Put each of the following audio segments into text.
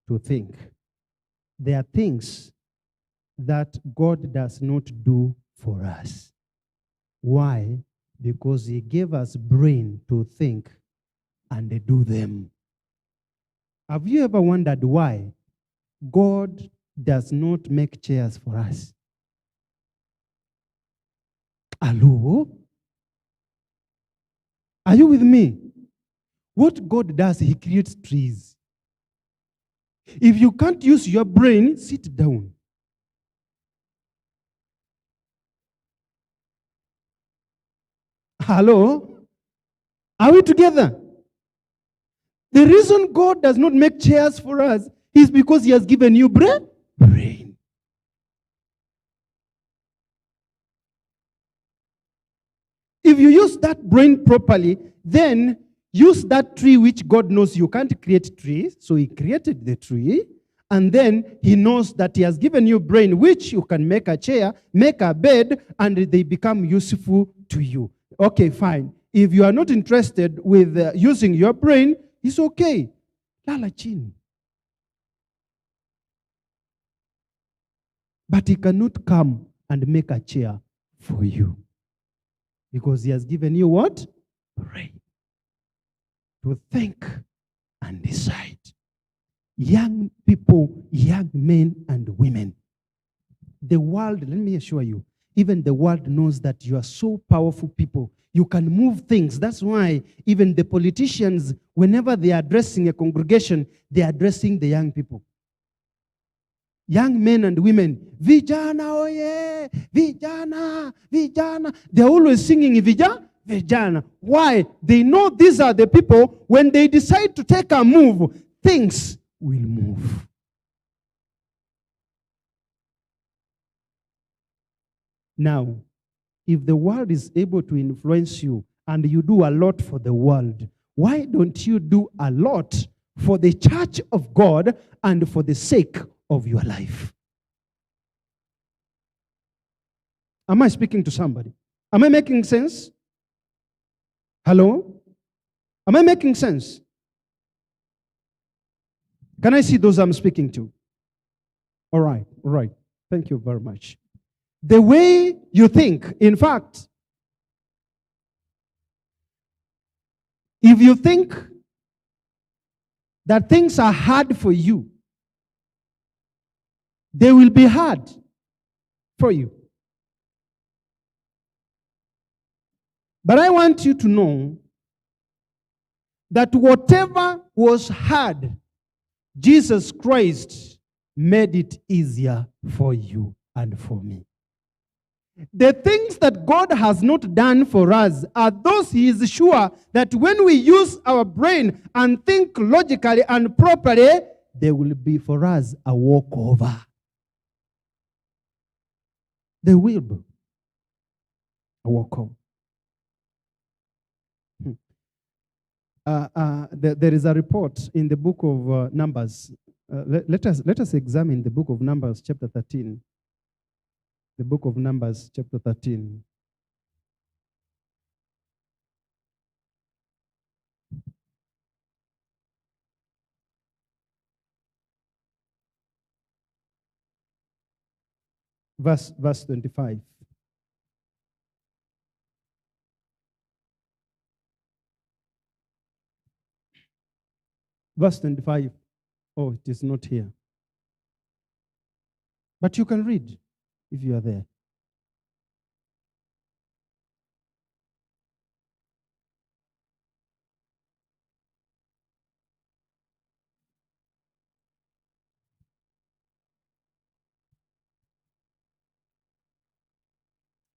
to think. There are things that God does not do for us. Why? Because he gave us brain to think and do them. Have you ever wondered why God does not make chairs for us? Hello? Are you with me? What God does, he creates trees. If you can't use your brain, sit down. Hello? Are we together? The reason God does not make chairs for us is because he has given you brain. If you use that brain properly, then use that tree which God knows you can't create trees, so he created the tree, and then he knows that he has given you brain which you can make a chair, make a bed, and they become useful to you. Okay, fine. If you are not interested with using your brain, it's okay. Lala chini. But he cannot come and make a chair for you. Because he has given you what? Brain. To think and decide. Young people, young men and women. The world, let me assure you, even the world knows that you are so powerful people. You can move things. That's why even the politicians, whenever they are addressing a congregation, they are addressing the young people. Young men and women, vijana oye, vijana, vijana. They're always singing vijana. Why? They know these are the people, when they decide to take a move, things will move. Now, if the world is able to influence you and you do a lot for the world, why don't you do a lot for the church of God and for the sake of your life? Am I speaking to somebody? Am I making sense? Hello? Am I making sense? Can I see those I'm speaking to? All right. Thank you very much. The way you think, in fact, if you think that things are hard for you, they will be hard for you. But I want you to know that whatever was hard, Jesus Christ made it easier for you and for me. The things that God has not done for us are those he is sure that when we use our brain and think logically and properly, they will be for us a walkover. They will be a walkover. There is a report in the book of Numbers. Let us examine the book of Numbers, chapter 13. The book of Numbers, chapter 13. Verse 25. Verse 25. Oh, it is not here. But you can read if you are there.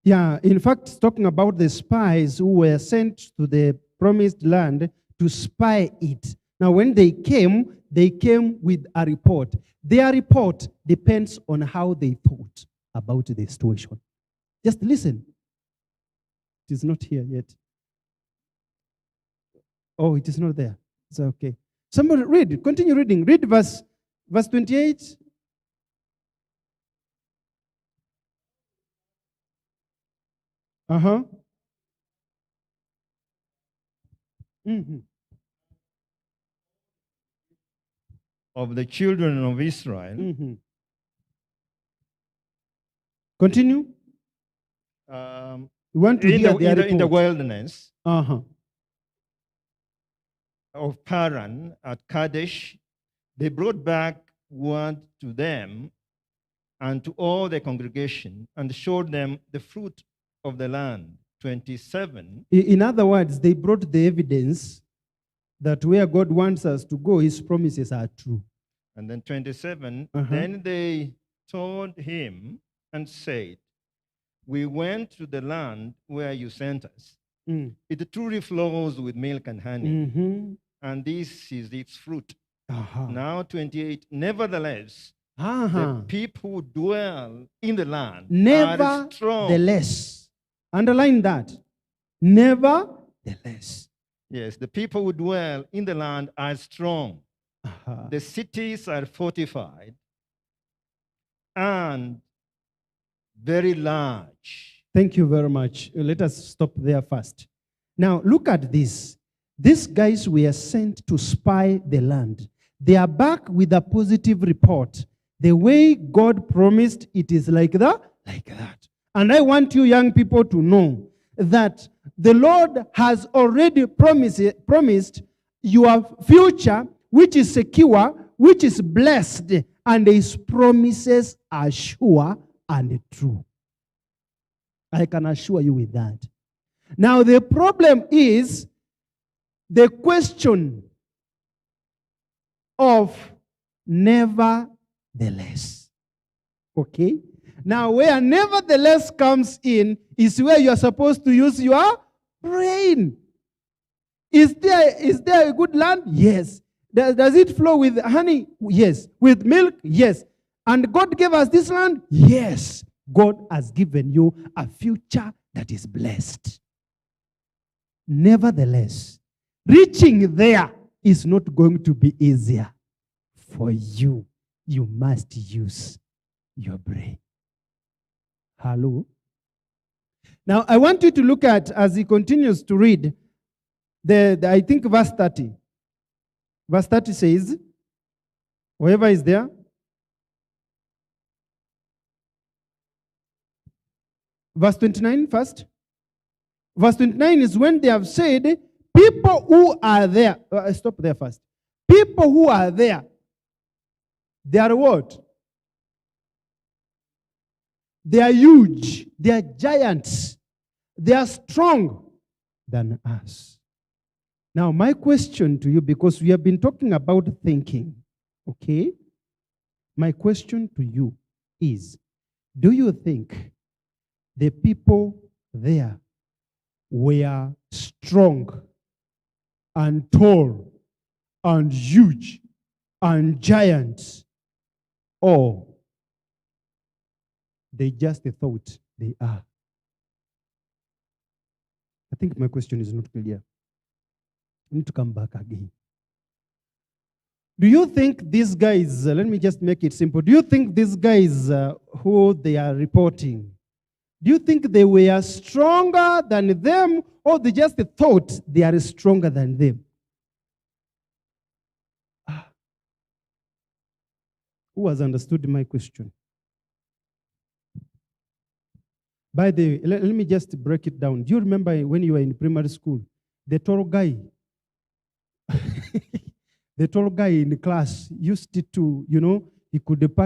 Yeah, in fact, it's talking about the spies who were sent to the promised land to spy it. Now, when they came with a report. Their report depends on how they thought about the situation. Just listen. It is not here yet. Oh, it is not there. It's okay. Somebody read. Continue reading. Read verse 28. Uh-huh. Mm-hmm. of the children of Israel, Continue. We want to hear their in the report. wilderness Uh-huh. of Paran at Kadesh, they brought back word to them and to all the congregation and showed them the fruit of the land. 27. In other words, they brought the evidence that where God wants us to go, his promises are true. And then 27, Uh-huh. then they told him and said, we went to the land where you sent us. It truly flows with milk and honey, and this is its fruit. Now 28, nevertheless, the people who dwell in the land are strong. Nevertheless. Underline that. Nevertheless. Yes, the people who dwell in the land are strong. The cities are fortified and very large. Thank you very much. Let us stop there first. Now, look at this. These guys were sent to spy the land. They are back with a positive report. The way God promised, it is like that. And I want you young people to know that the Lord has already promised your future, which is secure, which is blessed, and his promises are sure and true. I can assure you with that. Now, the problem is the question of nevertheless. Okay? Now, where nevertheless comes in is where you are supposed to use your brain. Is there a good land? Yes. Does it flow with honey? Yes. With milk? Yes. And God gave us this land? Yes. God has given you a future that is blessed. Nevertheless, reaching there is not going to be easier for you. You must use your brain. Hello? Now, I want you to look at, as he continues to read, I think verse 30. Verse 30 says, whoever is there, verse 29 first. Verse 29 is when they have said, people who are there, stop there first. People who are there, they are what? They are huge. They are giants. They are strong than us. Now, my question to you, because we have been talking about thinking, okay? My question to you is, do you think the people there were strong and tall and huge and giants, or they just thought they are? I think my question is not clear. I need to come back again. Do you think these guys, let me just make it simple. Do you think these guys who they are reporting, do you think they were stronger than them, or they just thought they are stronger than them? Who has understood my question? By the way, let me just break it down. Do you remember when you were in primary school, the tall guy, the tall guy in the class used to, he could depart